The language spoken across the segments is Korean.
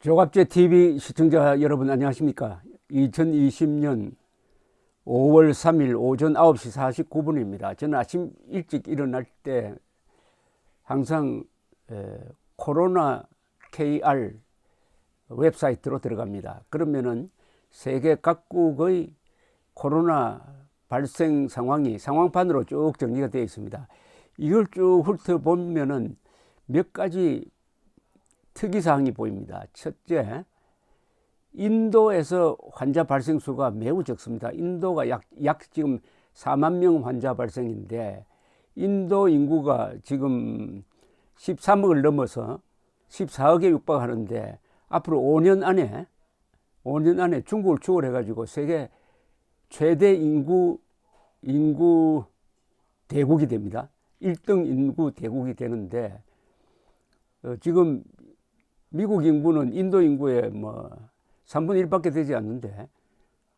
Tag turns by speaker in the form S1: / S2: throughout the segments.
S1: 조갑제 TV 시청자 여러분 안녕하십니까? 2020년 5월 3일 오전 9시 49분입니다. 저는 아침 일찍 일어날 때 항상 코로나 KR 웹사이트로 들어갑니다. 그러면은 세계 각국의 코로나 발생 상황이 상황판으로 쭉 정리가 되어 있습니다. 이걸 쭉 훑어보면은 몇 가지 특이사항이 보입니다. 첫째, 인도에서 환자 발생 수가 매우 적습니다. 인도가 약 지금 4만 명 환자 발생인데, 인도 인구가 지금 13억을 넘어서 14억에 육박하는데, 앞으로 5년 안에 중국을 추월해가지고 세계 최대 인구 대국이 됩니다. 1등 인구 대국이 되는데, 지금 미국 인구는 인도 인구의 3분의 1밖에 되지 않는데,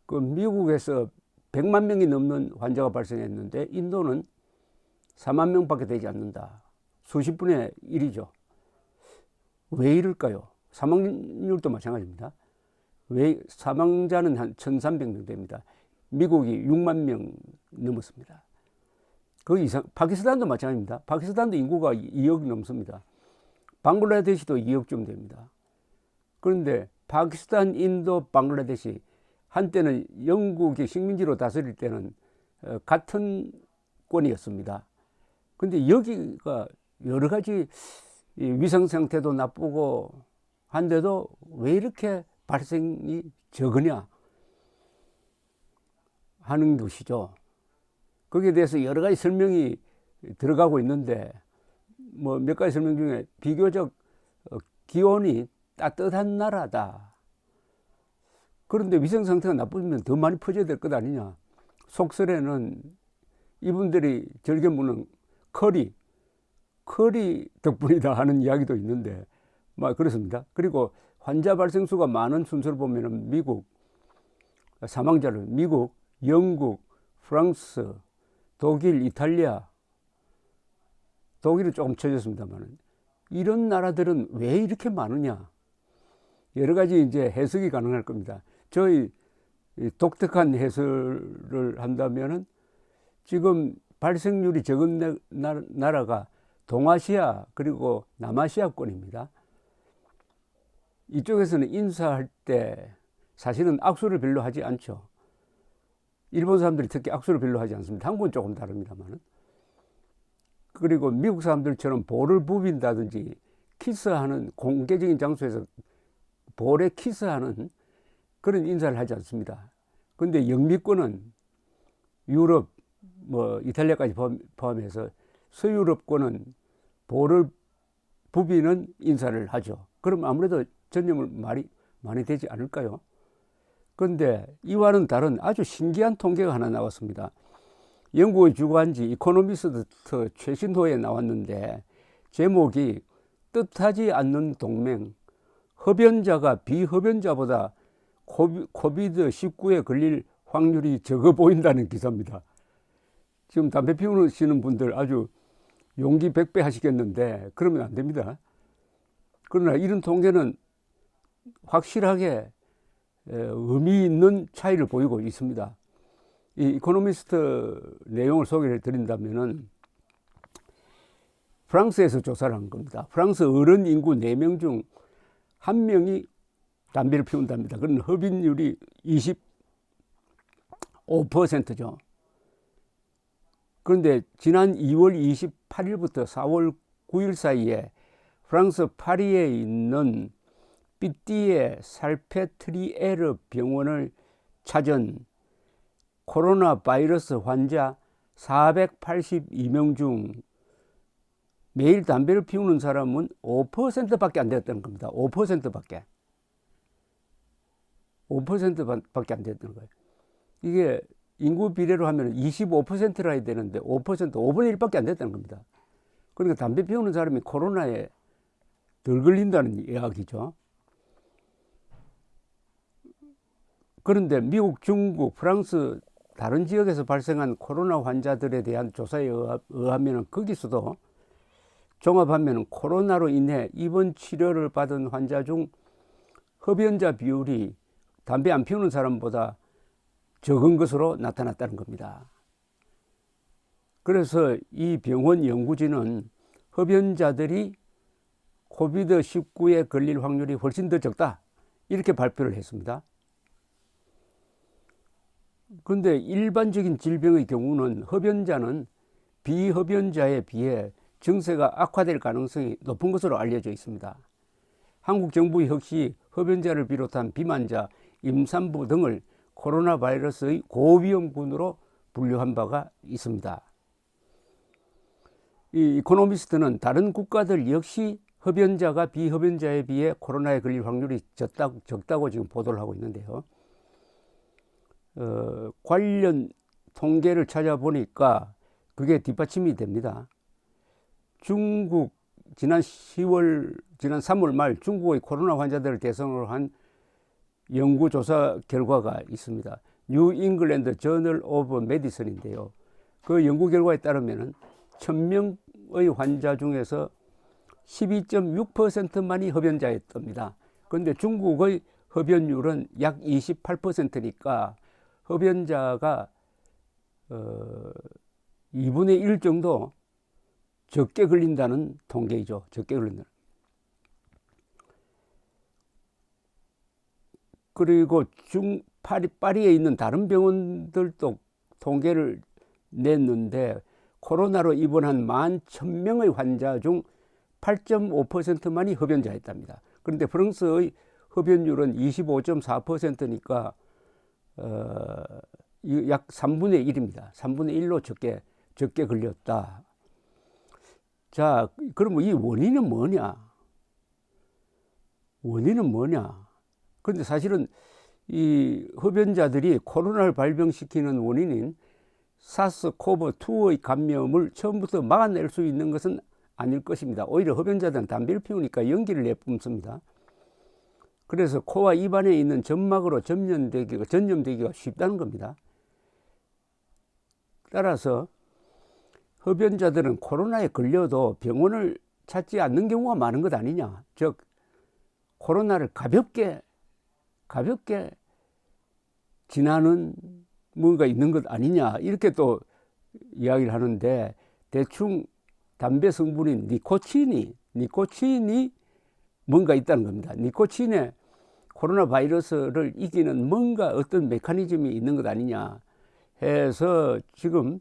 S1: 그 미국에서 100만 명이 넘는 환자가 발생했는데 인도는 4만 명밖에 되지 않는다. 수십 분의 1이죠. 왜 이럴까요? 사망률도 마찬가지입니다. 왜 사망자는 한 1,300명 됩니다. 미국이 6만 명 넘었습니다. 그 이상, 파키스탄도 마찬가지입니다. 파키스탄도 인구가 2억 넘습니다. 방글라데시도 2억쯤 됩니다. 그런데 파키스탄, 인도, 방글라데시, 한때는 영국이 식민지로 다스릴 때는 같은 권이었습니다. 근데 여기가 여러 가지 위생 상태도 나쁘고 한데도 왜 이렇게 발생이 적으냐 하는 것이죠. 거기에 대해서 여러 가지 설명이 들어가고 있는데, 몇 가지 설명 중에 비교적 기온이 따뜻한 나라다. 그런데 위생 상태가 나쁘면 더 많이 퍼져야 될 것 아니냐. 속설에는 이분들이 즐겨 먹는 커리 덕분이다 하는 이야기도 있는데, 그렇습니다. 그리고 환자 발생 수가 많은 순서를 보면은 미국, 사망자를 미국, 영국, 프랑스, 독일, 이탈리아, 독일은 조금 처졌습니다만, 이런 나라들은 왜 이렇게 많으냐? 여러 가지 이제 해석이 가능할 겁니다. 저희 독특한 해설을 한다면은, 지금 발생률이 적은 나라가 동아시아 그리고 남아시아권입니다. 이쪽에서는 인사할 때 사실은 악수를 별로 하지 않죠. 일본 사람들이 특히 악수를 별로 하지 않습니다. 한국은 조금 다릅니다만은. 그리고 미국 사람들처럼 볼을 부빈다든지 키스하는, 공개적인 장소에서 볼에 키스하는 그런 인사를 하지 않습니다. 그런데 영미권은 유럽, 이탈리아까지 포함해서 서유럽권은 볼을 부비는 인사를 하죠. 그럼 아무래도 전염을 많이 되지 않을까요? 그런데 이와는 다른 아주 신기한 통계가 하나 나왔습니다. 영국의 주간지 이코노미스트 최신호에 나왔는데, 제목이 뜻하지 않는 동맹, 흡연자가 비흡연자보다 코비드19에 걸릴 확률이 적어 보인다는 기사입니다. 지금 담배 피우시는 분들 아주 용기 백배 하시겠는데, 그러면 안 됩니다. 그러나 이런 통계는 확실하게 의미 있는 차이를 보이고 있습니다. 이 이코노미스트 내용을 소개를 드린다면은, 프랑스에서 조사를 한 겁니다. 프랑스 어른 인구 4명 중 1명이 담배를 피운답니다. 그런 흡연율이 25%죠. 그런데 지난 2월 28일부터 4월 9일 사이에 프랑스 파리에 있는 삐띠에 살페트리에르 병원을 찾은 코로나 바이러스 환자 482명 중 매일 담배를 피우는 사람은 5%밖에 안 됐다는 겁니다. 5%밖에. 5%밖에 안 됐다는 거예요. 이게 인구 비례로 하면 25%라 해야 되는데 5%, 5분의 1밖에 안 됐다는 겁니다. 그러니까 담배 피우는 사람이 코로나에 덜 걸린다는 이야기죠. 그런데 미국, 중국, 프랑스 다른 지역에서 발생한 코로나 환자들에 대한 조사에 의하면 거기서도 종합하면 코로나로 인해 입원 치료를 받은 환자 중 흡연자 비율이 담배 안 피우는 사람보다 적은 것으로 나타났다는 겁니다. 그래서 이 병원 연구진은 흡연자들이 코비드19에 걸릴 확률이 훨씬 더 적다, 이렇게 발표를 했습니다. 그런데 일반적인 질병의 경우는 흡연자는 비흡연자에 비해 증세가 악화될 가능성이 높은 것으로 알려져 있습니다. 한국 정부 역시 흡연자를 비롯한 비만자, 임산부 등을 코로나 바이러스의 고위험군으로 분류한 바가 있습니다. 이 이코노미스트는 다른 국가들 역시 흡연자가 비흡연자에 비해 코로나에 걸릴 확률이 적다고 지금 보도를 하고 있는데요. 관련 통계를 찾아보니까 그게 뒷받침이 됩니다. 중국 지난 3월 말 중국의 코로나 환자들을 대상으로 한 연구조사 결과가 있습니다. 뉴 잉글랜드 저널 오브 메디슨인데요. 그 연구 결과에 따르면 1000명의 환자 중에서 12.6%만이 흡연자였답니다. 그런데 중국의 흡연율은 약 28%니까 흡연자가 2분의 1 정도 적게 걸린다는 통계이죠. 적게 걸린다. 그리고 파리에 있는 다른 병원들도 통계를 냈는데 코로나로 입원한 11,000명의 환자 중 8.5%만이 흡연자였답니다. 그런데 프랑스의 흡연율은 25.4%니까 약 3분의 1입니다. 3분의 1로 적게 걸렸다. 자, 그럼 이 원인은 뭐냐? 그런데 사실은 이 흡연자들이 코로나를 발병시키는 원인인 사스코브2의 감염을 처음부터 막아낼 수 있는 것은 아닐 것입니다. 오히려 흡연자들은 담배를 피우니까 연기를 내뿜습니다. 그래서 코와 입안에 있는 점막으로 전염되기가 쉽다는 겁니다. 따라서 흡연자들은 코로나에 걸려도 병원을 찾지 않는 경우가 많은 것 아니냐. 즉 코로나를 가볍게 지나는 뭔가 있는 것 아니냐, 이렇게 또 이야기를 하는데, 대충 담배 성분인 니코틴이 뭔가 있다는 겁니다. 니코틴에 코로나 바이러스를 이기는 뭔가 어떤 메커니즘이 있는 것 아니냐 해서 지금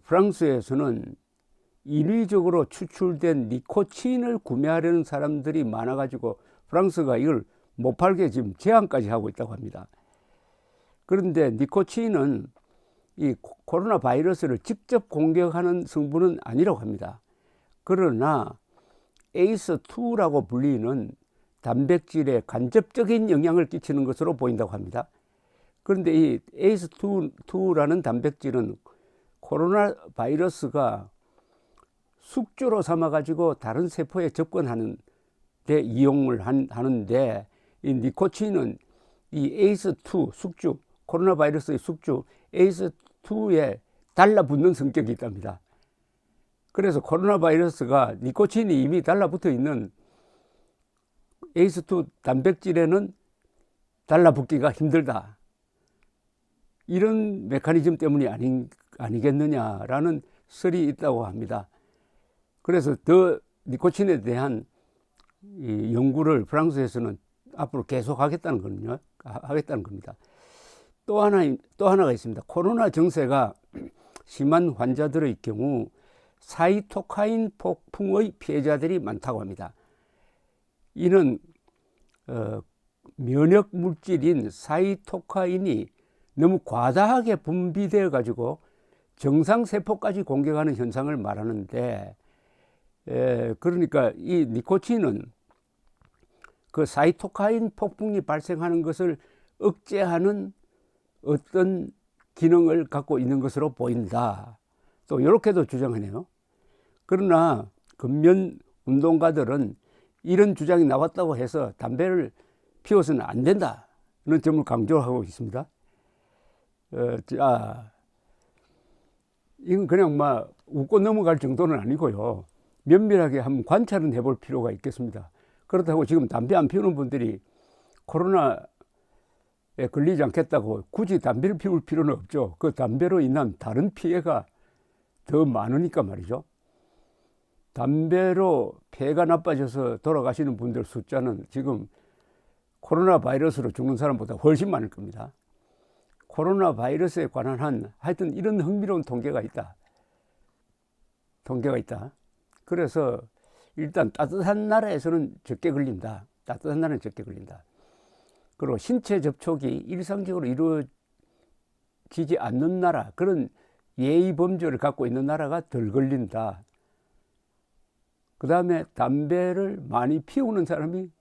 S1: 프랑스에서는 인위적으로 추출된 니코틴을 구매하려는 사람들이 많아가지고 프랑스가 이걸 못 팔게 지금 제한까지 하고 있다고 합니다. 그런데 니코틴은 이 코로나 바이러스를 직접 공격하는 성분은 아니라고 합니다. 그러나 ACE2라고 불리는 단백질에 간접적인 영향을 끼치는 것으로 보인다고 합니다. 그런데 이 ACE2라는 단백질은 코로나 바이러스가 숙주로 삼아가지고 다른 세포에 접근하는 데 이용을 하는데, 이 니코틴은 이 ACE2 숙주, 코로나 바이러스의 숙주 ACE2에 달라붙는 성격이 있답니다. 그래서 코로나 바이러스가 니코틴이 이미 달라붙어 있는 ACE2 단백질에는 달라붙기가 힘들다, 이런 메커니즘 때문이 아니겠느냐라는 설이 있다고 합니다. 그래서 더 니코틴에 대한 이 연구를 프랑스에서는 앞으로 계속 하겠다는 겁니다. 또 하나가 있습니다. 코로나 증세가 심한 환자들의 경우 사이토카인 폭풍의 피해자들이 많다고 합니다. 이는 면역 물질인 사이토카인이 너무 과다하게 분비되어 가지고 정상세포까지 공격하는 현상을 말하는데, 그러니까 이 니코틴은 그 사이토카인 폭풍이 발생하는 것을 억제하는 어떤 기능을 갖고 있는 것으로 보인다, 또 이렇게도 주장하네요. 그러나 근면 운동가들은 이런 주장이 나왔다고 해서 담배를 피워서는 안 된다는 점을 강조하고 있습니다. 이건 그냥 웃고 넘어갈 정도는 아니고요. 면밀하게 한번 관찰은 해볼 필요가 있겠습니다. 그렇다고 지금 담배 안 피우는 분들이 코로나에 걸리지 않겠다고 굳이 담배를 피울 필요는 없죠. 그 담배로 인한 다른 피해가 더 많으니까 말이죠. 담배로 폐가 나빠져서 돌아가시는 분들 숫자는 지금 코로나 바이러스로 죽는 사람보다 훨씬 많을 겁니다. 코로나 바이러스에 관한 하여튼 이런 흥미로운 통계가 있다. 그래서 일단 따뜻한 나라에서는 적게 걸린다. 따뜻한 나라는 적게 걸린다. 그리고 신체 접촉이 일상적으로 이루어지지 않는 나라, 그런 예의 범절을 갖고 있는 나라가 덜 걸린다. 그 다음에 담배를 많이 피우는 사람이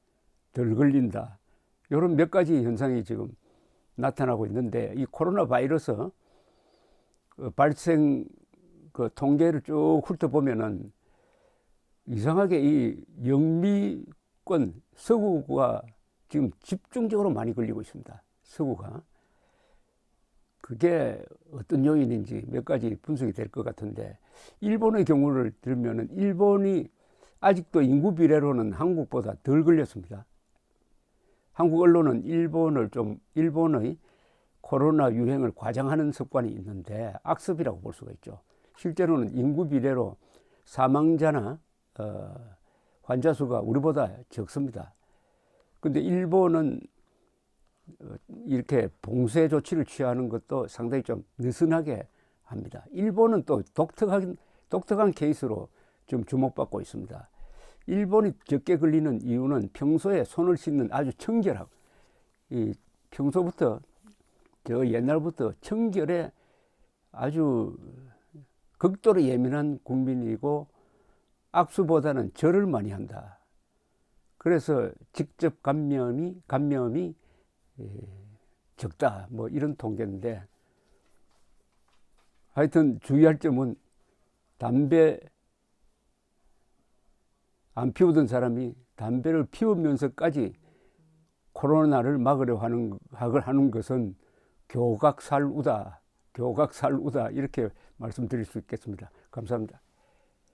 S1: 덜 걸린다. 이런 몇 가지 현상이 지금 나타나고 있는데, 이 코로나 바이러스 발생 그 통계를 쭉 훑어보면은 이상하게 이 영미권 서구가 지금 집중적으로 많이 걸리고 있습니다. 서구가. 그게 어떤 요인인지 몇 가지 분석이 될 것 같은데, 일본의 경우를 들면은 일본이 아직도 인구 비례로는 한국보다 덜 걸렸습니다. 한국 언론은 일본의 코로나 유행을 과장하는 습관이 있는데 악습이라고 볼 수가 있죠. 실제로는 인구 비례로 사망자나 환자 수가 우리보다 적습니다. 근데 일본은 이렇게 봉쇄 조치를 취하는 것도 상당히 좀 느슨하게 합니다. 일본은 또 독특한 케이스로 좀 주목받고 있습니다. 일본이 적게 걸리는 이유는 평소에 손을 씻는 아주 청결하고, 평소부터 저 옛날부터 청결에 아주 극도로 예민한 국민이고 악수보다는 절을 많이 한다. 그래서 직접 감염이 적다. 뭐 이런 통계인데, 하여튼 주의할 점은 담배 안 피우던 사람이 담배를 피우면서까지 코로나를 막으려 하는 것은 교각살우다 이렇게 말씀드릴 수 있겠습니다. 감사합니다.